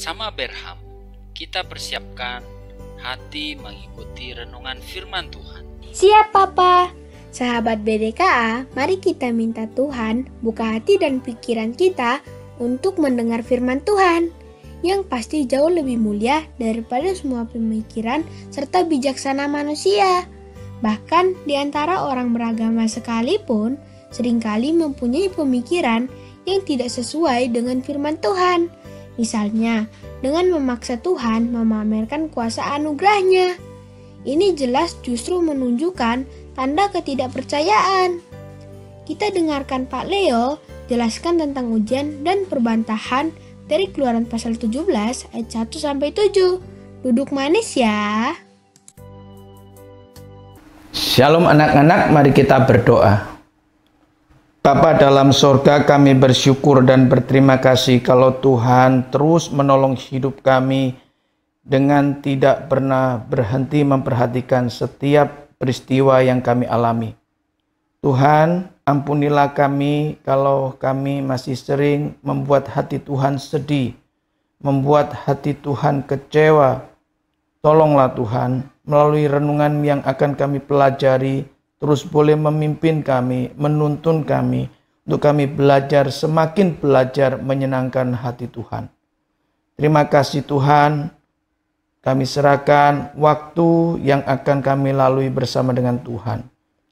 Bersama Berham, kita persiapkan hati mengikuti renungan firman Tuhan. Siap, Papa. Sahabat BDKA, mari kita minta Tuhan buka hati dan pikiran kita untuk mendengar firman Tuhan, yang pasti jauh lebih mulia daripada semua pemikiran serta bijaksana manusia. Bahkan di antara orang beragama sekalipun, seringkali mempunyai pemikiran yang tidak sesuai dengan firman Tuhan. Misalnya, dengan memaksa Tuhan memamerkan kuasa anugerahnya. Ini jelas justru menunjukkan tanda ketidakpercayaan. Kita dengarkan Pak Leo jelaskan tentang ujian dan perbantahan dari Keluaran pasal 17 ayat 1-7. Duduk manis ya. Shalom anak-anak, mari kita berdoa. Bapa dalam sorga, kami bersyukur dan berterima kasih kalau Tuhan terus menolong hidup kami dengan tidak pernah berhenti memperhatikan setiap peristiwa yang kami alami. Tuhan, ampunilah kami kalau kami masih sering membuat hati Tuhan sedih, membuat hati Tuhan kecewa. Tolonglah Tuhan, melalui renungan yang akan kami pelajari, terus boleh memimpin kami, menuntun kami, untuk kami belajar, semakin belajar menyenangkan hati Tuhan. Terima kasih Tuhan, kami serahkan waktu yang akan kami lalui bersama dengan Tuhan.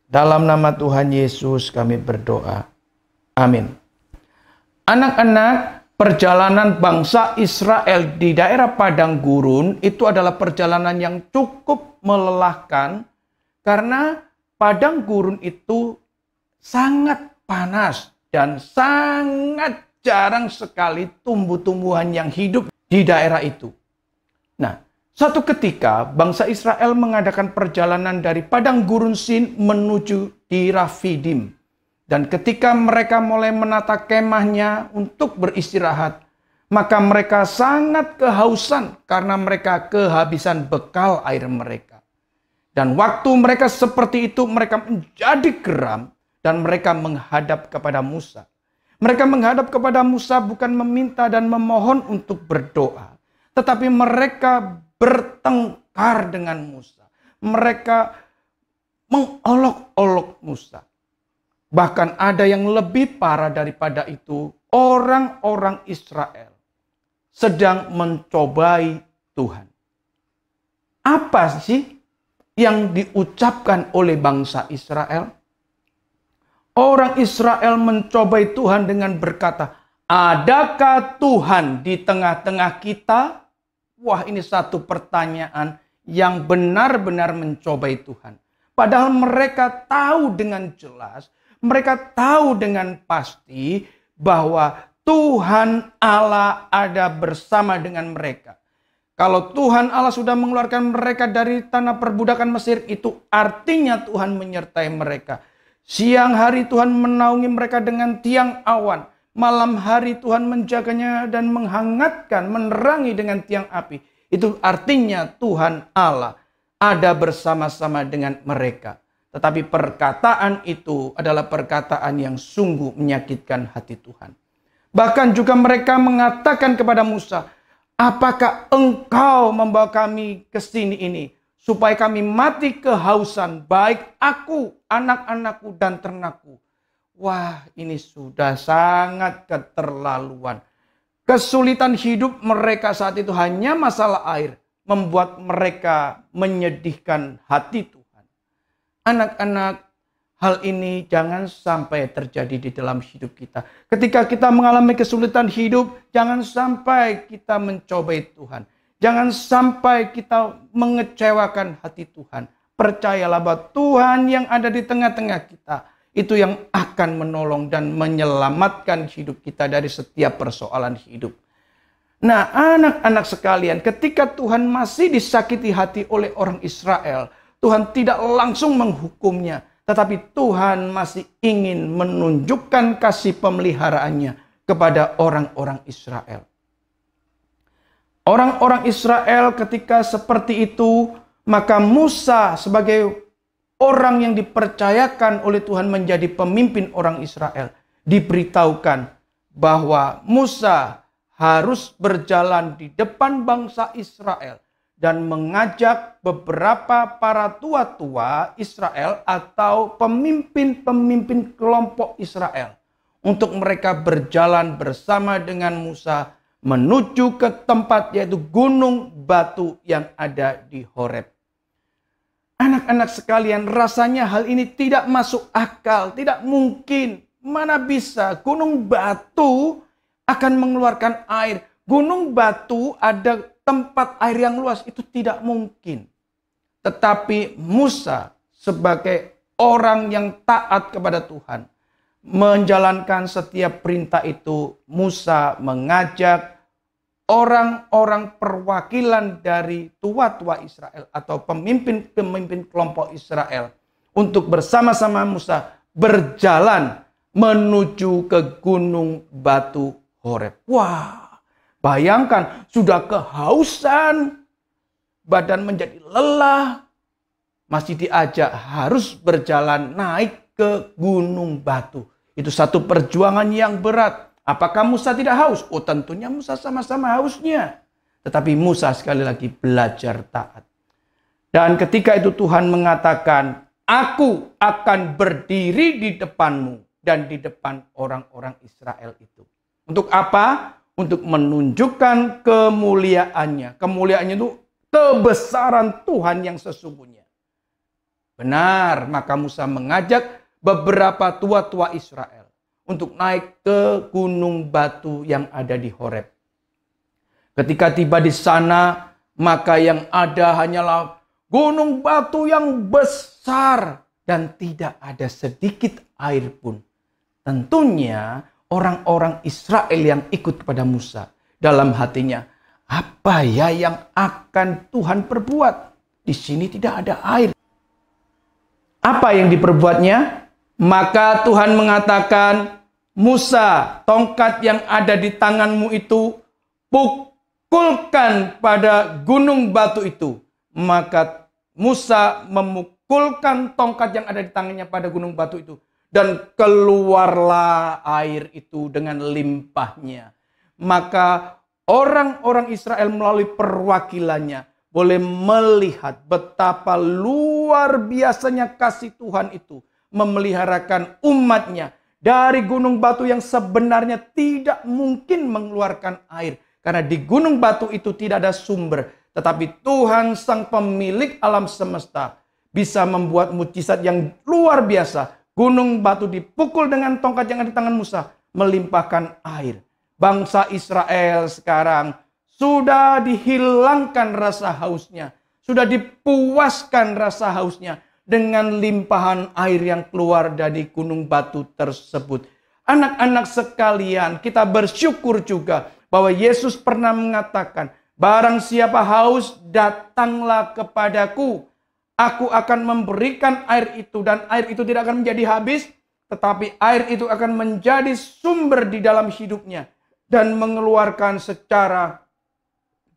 Dalam nama Tuhan Yesus kami berdoa. Amin. Anak-anak, perjalanan bangsa Israel di daerah padang gurun itu adalah perjalanan yang cukup melelahkan karena padang gurun itu sangat panas dan sangat jarang sekali tumbuh-tumbuhan yang hidup di daerah itu. Nah, suatu ketika bangsa Israel mengadakan perjalanan dari padang gurun Sin menuju di Rafidim. Dan ketika mereka mulai menata kemahnya untuk beristirahat, maka mereka sangat kehausan karena mereka kehabisan bekal air mereka. Dan waktu mereka seperti itu, mereka menjadi geram dan mereka menghadap kepada Musa. Mereka menghadap kepada Musa bukan meminta dan memohon untuk berdoa, tetapi mereka bertengkar dengan Musa. Mereka mengolok-olok Musa. Bahkan ada yang lebih parah daripada itu, orang-orang Israel sedang mencobai Tuhan. Apa sih yang diucapkan oleh bangsa Israel? Orang Israel mencobai Tuhan dengan berkata, adakah Tuhan di tengah-tengah kita? Wah, ini satu pertanyaan yang benar-benar mencobai Tuhan. Padahal mereka tahu dengan jelas, mereka tahu dengan pasti bahwa Tuhan Allah ada bersama dengan mereka. Kalau Tuhan Allah sudah mengeluarkan mereka dari tanah perbudakan Mesir, itu artinya Tuhan menyertai mereka. Siang hari Tuhan menaungi mereka dengan tiang awan. Malam hari Tuhan menjaganya dan menghangatkan, menerangi dengan tiang api. Itu artinya Tuhan Allah ada bersama-sama dengan mereka. Tetapi perkataan itu adalah perkataan yang sungguh menyakitkan hati Tuhan. Bahkan juga mereka mengatakan kepada Musa, apakah engkau membawa kami ke sini ini supaya kami mati kehausan, baik aku, anak-anakku dan ternakku? Wah, ini sudah sangat keterlaluan. Kesulitan hidup mereka saat itu hanya masalah air, membuat mereka menyedihkan hati Tuhan. Anak-anak, hal ini jangan sampai terjadi di dalam hidup kita. Ketika kita mengalami kesulitan hidup, jangan sampai kita mencobai Tuhan. Jangan sampai kita mengecewakan hati Tuhan. Percayalah bahwa Tuhan yang ada di tengah-tengah kita, itu yang akan menolong dan menyelamatkan hidup kita dari setiap persoalan hidup. Nah, anak-anak sekalian, ketika Tuhan masih disakiti hati oleh orang Israel, Tuhan tidak langsung menghukumnya. Tetapi Tuhan masih ingin menunjukkan kasih pemeliharaannya kepada orang-orang Israel. Orang-orang Israel ketika seperti itu, maka Musa sebagai orang yang dipercayakan oleh Tuhan menjadi pemimpin orang Israel, diberitahukan bahwa Musa harus berjalan di depan bangsa Israel dan mengajak beberapa para tua-tua Israel atau pemimpin-pemimpin kelompok Israel untuk mereka berjalan bersama dengan Musa menuju ke tempat yaitu gunung batu yang ada di Horeb. Anak-anak sekalian, rasanya hal ini tidak masuk akal, tidak mungkin. Mana bisa gunung batu akan mengeluarkan air. Gunung batu ada tempat air yang luas, itu tidak mungkin. Tetapi Musa sebagai orang yang taat kepada Tuhan, menjalankan setiap perintah itu, Musa mengajak orang-orang perwakilan dari tua-tua Israel atau pemimpin-pemimpin kelompok Israel untuk bersama-sama Musa berjalan menuju ke gunung batu Horeb. Wah, bayangkan sudah kehausan, badan menjadi lelah, masih diajak harus berjalan naik ke gunung batu. Itu satu perjuangan yang berat. Apakah Musa tidak haus? Oh, tentunya Musa sama-sama hausnya. Tetapi Musa sekali lagi belajar taat. Dan ketika itu Tuhan mengatakan, aku akan berdiri di depanmu dan di depan orang-orang Israel itu. Untuk apa? Untuk menunjukkan kemuliaannya. Kemuliaannya itu kebesaran Tuhan yang sesungguhnya. Benar, maka Musa mengajak beberapa tua-tua Israel untuk naik ke gunung batu yang ada di Horeb. Ketika tiba di sana, maka yang ada hanyalah gunung batu yang besar dan tidak ada sedikit air pun. Tentunya orang-orang Israel yang ikut kepada Musa dalam hatinya, apa ya yang akan Tuhan perbuat? Di sini tidak ada air. Apa yang diperbuatnya? Maka Tuhan mengatakan, Musa, tongkat yang ada di tanganmu itu pukulkan pada gunung batu itu. Maka Musa memukulkan tongkat yang ada di tangannya pada gunung batu itu. Dan keluarlah air itu dengan limpahnya. Maka orang-orang Israel melalui perwakilannya boleh melihat betapa luar biasanya kasih Tuhan itu memeliharakan umatnya dari gunung batu yang sebenarnya tidak mungkin mengeluarkan air. Karena di gunung batu itu tidak ada sumber. Tetapi Tuhan sang pemilik alam semesta bisa membuat mujizat yang luar biasa. Gunung batu dipukul dengan tongkat yang ada di tangan Musa, melimpahkan air. Bangsa Israel sekarang sudah dihilangkan rasa hausnya. Sudah dipuaskan rasa hausnya dengan limpahan air yang keluar dari gunung batu tersebut. Anak-anak sekalian, kita bersyukur juga bahwa Yesus pernah mengatakan, barang siapa haus, datanglah kepadaku. Aku akan memberikan air itu dan air itu tidak akan menjadi habis, tetapi air itu akan menjadi sumber di dalam hidupnya dan mengeluarkan secara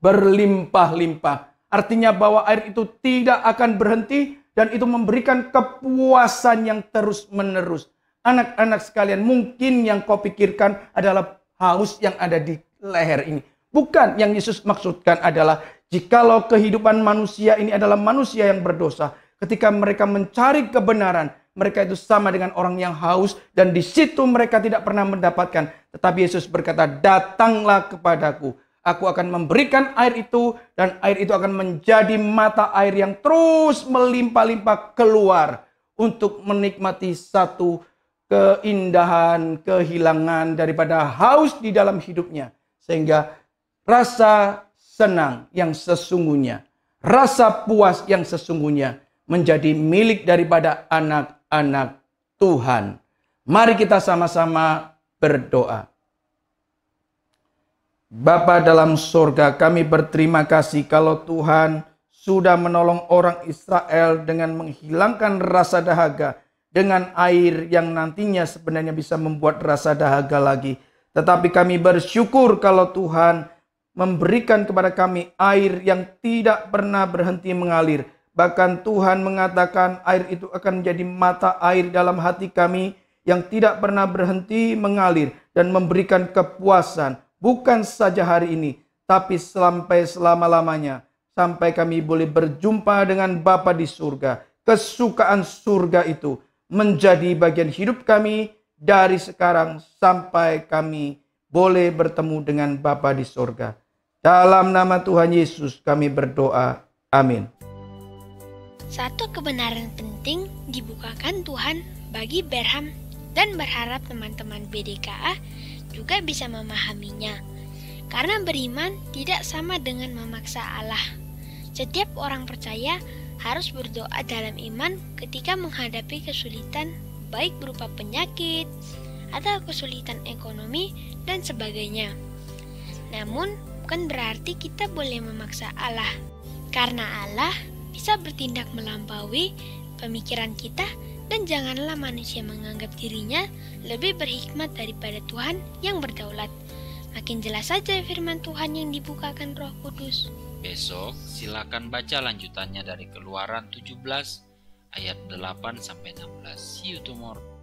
berlimpah-limpah. Artinya bahwa air itu tidak akan berhenti dan itu memberikan kepuasan yang terus-menerus. Anak-anak sekalian, mungkin yang kau pikirkan adalah haus yang ada di leher ini. Bukan, yang Yesus maksudkan adalah jikalau kehidupan manusia ini adalah manusia yang berdosa, ketika mereka mencari kebenaran, mereka itu sama dengan orang yang haus dan di situ mereka tidak pernah mendapatkan. Tetapi Yesus berkata, datanglah kepadaku. Aku akan memberikan air itu dan air itu akan menjadi mata air yang terus melimpah-limpah keluar untuk menikmati satu keindahan, kehilangan daripada haus di dalam hidupnya. Sehingga rasa senang yang sesungguhnya, rasa puas yang sesungguhnya menjadi milik daripada anak-anak Tuhan. Mari kita sama-sama berdoa. Bapa dalam sorga, kami berterima kasih kalau Tuhan sudah menolong orang Israel dengan menghilangkan rasa dahaga dengan air yang nantinya sebenarnya bisa membuat rasa dahaga lagi. Tetapi kami bersyukur kalau Tuhan memberikan kepada kami air yang tidak pernah berhenti mengalir. Bahkan Tuhan mengatakan air itu akan menjadi mata air dalam hati kami yang tidak pernah berhenti mengalir dan memberikan kepuasan bukan saja hari ini, tapi sampai selama-lamanya, sampai kami boleh berjumpa dengan Bapa di surga. Kesukaan surga itu menjadi bagian hidup kami dari sekarang sampai kami boleh bertemu dengan Bapa di surga. Dalam nama Tuhan Yesus kami berdoa. Amin. Satu kebenaran penting dibukakan Tuhan bagi Berham dan berharap teman-teman BDKA juga bisa memahaminya. Karena beriman tidak sama dengan memaksa Allah. Setiap orang percaya harus berdoa dalam iman ketika menghadapi kesulitan, baik berupa penyakit atau kesulitan ekonomi dan sebagainya. Namun, bukan berarti kita boleh memaksa Allah, karena Allah bisa bertindak melampaui pemikiran kita, dan janganlah manusia menganggap dirinya lebih berhikmat daripada Tuhan yang berdaulat. Makin jelas saja firman Tuhan yang dibukakan Roh Kudus. Besok silakan baca lanjutannya dari Keluaran 17 ayat 8-16. See you tomorrow.